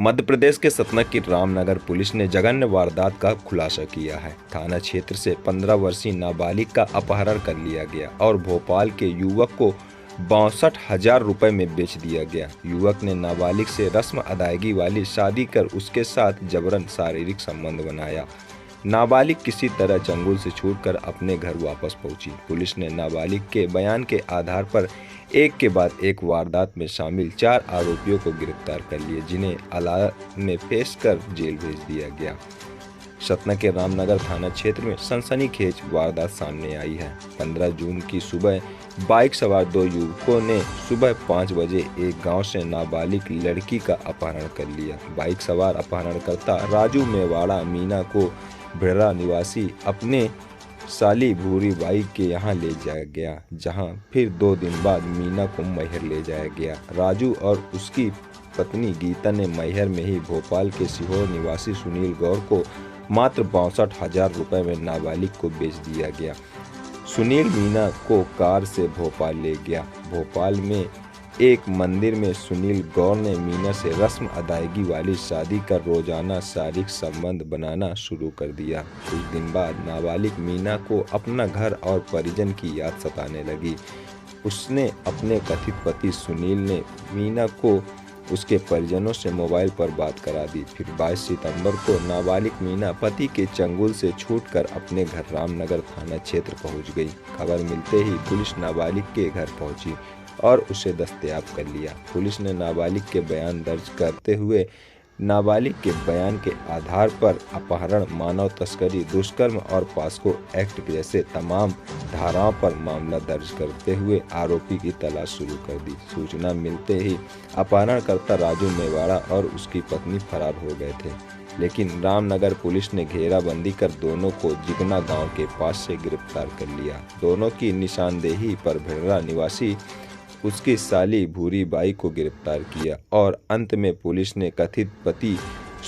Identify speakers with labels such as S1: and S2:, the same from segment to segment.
S1: मध्य प्रदेश के सतना की रामनगर पुलिस ने जघन्य वारदात का खुलासा किया है। थाना क्षेत्र से 15 वर्षीय नाबालिग का अपहरण कर लिया गया और भोपाल के युवक को 62,000 रुपए में बेच दिया गया। युवक ने नाबालिग से रस्म अदायगी वाली शादी कर उसके साथ जबरन शारीरिक संबंध बनाया। नाबालिग किसी तरह चंगुल से छूटकर अपने घर वापस पहुंची। पुलिस ने नाबालिग के बयान के आधार पर एक के बाद एक वारदात में शामिल 4 आरोपियों को गिरफ्तार कर लिया, जिन्हें अदालत में पेश कर जेल भेज दिया गया। सतना के रामनगर थाना क्षेत्र में सनसनीखेज वारदात सामने आई है। 15 जून की सुबह बाइक सवार 2 युवकों ने सुबह 5 बजे एक गांव से नाबालिग लड़की का अपहरण कर लिया। बाइक सवार अपहरणकर्ता राजू मेवाड़ा मीना को भिड़रा निवासी अपने साली भूरी बाई के यहाँ ले जाया गया, जहाँ फिर 2 दिन बाद मीना को मैहर ले जाया गया। राजू और उसकी पत्नी गीता ने मैहर में ही भोपाल के सीहोर निवासी सुनील गौर को मात्र 62,000 रुपए में नाबालिग को बेच दिया गया। सुनील मीना को कार से भोपाल ले गया। भोपाल में एक मंदिर में सुनील गौर ने मीना से रस्म अदायगी वाली शादी कर रोजाना शारीरिक संबंध बनाना शुरू कर दिया। कुछ दिन बाद नाबालिग मीना को अपना घर और परिजन की याद सताने लगी। उसने अपने कथित पति सुनील ने मीना को उसके परिजनों से मोबाइल पर बात करा दी। फिर 22 सितंबर को नाबालिग मीना पति के चंगुल से छूटकर अपने घर रामनगर थाना क्षेत्र पहुंच गई। खबर मिलते ही पुलिस नाबालिग के घर पहुंची और उसे दस्तयाब कर लिया। पुलिस ने नाबालिग के बयान दर्ज करते हुए नाबालिग के बयान के आधार पर अपहरण, मानव तस्करी, दुष्कर्म और पॉक्सो एक्ट जैसे तमाम धाराओं पर मामला दर्ज करते हुए आरोपी की तलाश शुरू कर दी। सूचना मिलते ही अपहरणकर्ता राजू मेवाड़ा और उसकी पत्नी फरार हो गए थे, लेकिन रामनगर पुलिस ने घेराबंदी कर दोनों को जिगना गांव के पास से गिरफ्तार कर लिया। दोनों की निशानदेही पर भिड़रा निवासी उसकी साली भूरी बाई को गिरफ्तार किया और अंत में पुलिस ने कथित पति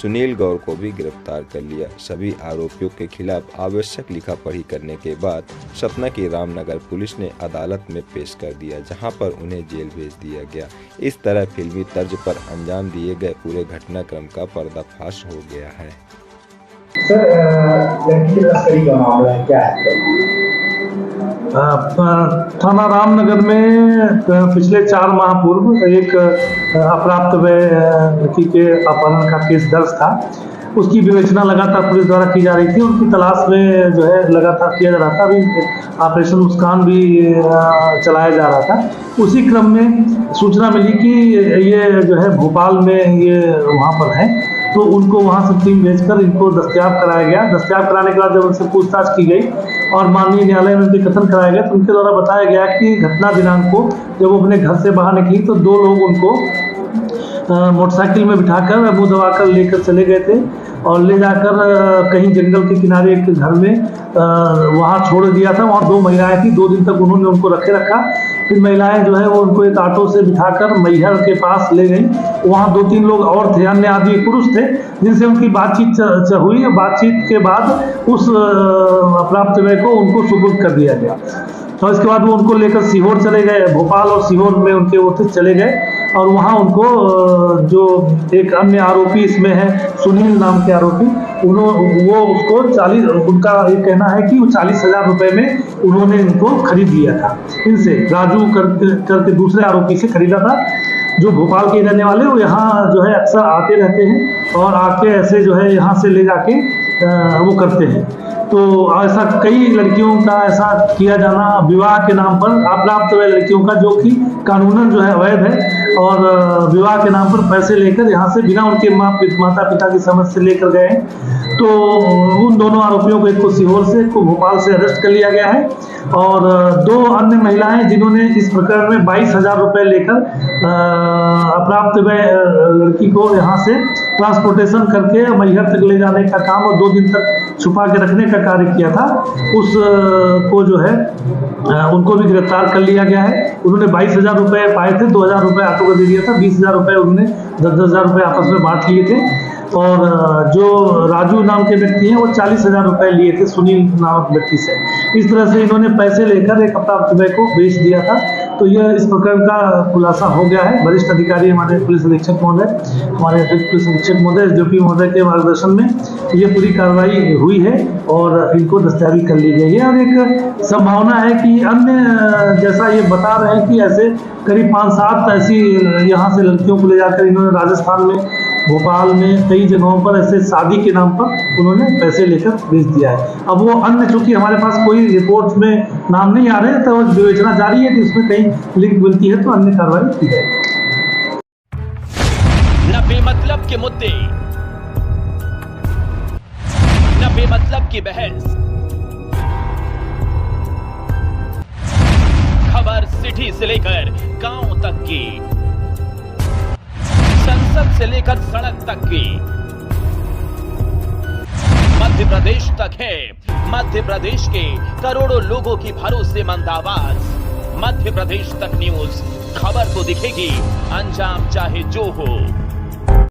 S1: सुनील गौर को भी गिरफ्तार कर लिया। सभी आरोपियों के खिलाफ आवश्यक लिखा पढ़ी करने के बाद सतना की रामनगर पुलिस ने अदालत में पेश कर दिया, जहां पर उन्हें जेल भेज दिया गया। इस तरह फिल्मी तर्ज पर अंजाम दिए गए पूरे घटनाक्रम का पर्दाफाश हो गया है।
S2: सर, लड़की की तस्करी का मामला है, क्या है?
S3: थाना रामनगर में पिछले 4 माह पूर्व एक अप्राप्त लड़की के अपहरण का केस दर्ज था। उसकी विवेचना लगातार पुलिस द्वारा की जा रही थी। उनकी तलाश में जो है लगातार किया जा रहा था। अभी ऑपरेशन मुस्कान भी चलाया जा रहा था। उसी क्रम में सूचना मिली कि ये जो है भोपाल में ये वहाँ पर है, तो उनको वहाँ से टीम भेजकर इनको दस्तयाब कराया गया। दस्तयाब कराने के बाद जब उनसे पूछताछ की गई और माननीय न्यायालय में उनके कथन कराया गया, तो उनके द्वारा बताया गया कि घटना दिनांक को जब वो अपने घर से बाहर निकली तो 2 लोग उनको मोटरसाइकिल में बिठाकर मुँह दबाकर लेकर चले गए थे और ले जाकर कहीं जंगल के किनारे एक घर में वहाँ छोड़ दिया था। वहाँ 2 महिलाएं थी। 2 दिन तक उन्होंने उनको रखा। फिर महिलाएं जो है वो उनको एक ऑटो से बिठाकर मैहर के पास ले गई। वहाँ 2-3 लोग और थे, अन्य आदमी पुरुष थे, जिनसे उनकी बातचीत हुई। बातचीत के बाद उस अप्राप्त व्यय को उनको सुपुर्द कर दिया गया। तो इसके बाद वो उनको लेकर सीहोर चले गए। भोपाल और सीहोर में उनके वो चले गए और वहाँ उनको जो एक अन्य आरोपी इसमें है सुनील नाम के आरोपी, वो उसको 40, उनका ये कहना है कि वो 40,000 रुपए में उन्होंने इनको खरीद लिया था। इनसे राजू करके दूसरे आरोपी से खरीदा था, जो भोपाल के रहने वाले। वो यहाँ जो है अक्सर आते रहते हैं और आके ऐसे जो है यहाँ से ले जाके वो करते हैं। तो ऐसा कई लड़कियों का ऐसा किया जाना विवाह के नाम पर, अप्राप्त हुए लड़कियों का, जो कि कानूनन जो है अवैध है, और विवाह के नाम पर पैसे लेकर यहाँ से बिना उनके माता पिता की समझ से लेकर गए। तो उन दोनों आरोपियों को, एक को सीहोर से, एक को भोपाल से अरेस्ट कर लिया गया है। और 2 अन्य महिलाएं जिन्होंने इस प्रकरण में 22,000 रुपये लेकर अप्राप्त लड़की को यहाँ से ट्रांसपोर्टेशन करके मैहर तक ले जाने का काम और 2 दिन तक छुपा के रखने का कार्य किया था, उस को जो है उनको भी गिरफ्तार कर लिया गया है। उन्होंने 22,000 रुपये पाए थे, 2,000 रुपये ऑटो को दे दिया था, 20,000 रुपये उन्होंने 10,000 रुपये आपस में बांट लिए थे। और जो राजू नाम के व्यक्ति हैं वो 40,000 रुपये लिए थे सुनील नामक व्यक्ति से। इस तरह से इन्होंने पैसे लेकर एक अप्राप्त व्यय को बेच दिया था तो यह इस प्रकरण का खुलासा हो गया है। वरिष्ठ अधिकारी हमारे पुलिस अधीक्षक महोदय, हमारे अतिरिक्त पुलिस अधीक्षक महोदय, एसडीओपी महोदय के मार्गदर्शन में ये पूरी कार्रवाई हुई है और इनको दस्तयाबी कर ली गई है। और एक संभावना है कि अन्य, जैसा ये बता रहे हैं कि ऐसे करीब 5-7 ऐसी यहाँ से लड़कियों को ले जाकर इन्होंने राजस्थान में, भोपाल में, कई जगहों पर ऐसे शादी के नाम पर उन्होंने पैसे लेकर भेज दिया है। अब वो अन्य, चूंकि हमारे पास कोई रिपोर्ट में नाम नहीं आ रहे, तो विवेचना जारी है कि उसमें कहीं लिंक मिलती है तो अन्य कार्रवाई की जाएगी।
S4: न बेमतलब के मुद्दे, न बेमतलब की बहस, खबर सिटी से लेकर गांव तक की, संसद से लेकर सड़क तक की, मध्य प्रदेश तक है। मध्य प्रदेश के करोड़ों लोगों की भरोसेमंद आवाज, मध्य प्रदेश तक न्यूज। खबर तो दिखेगी, अंजाम चाहे जो हो।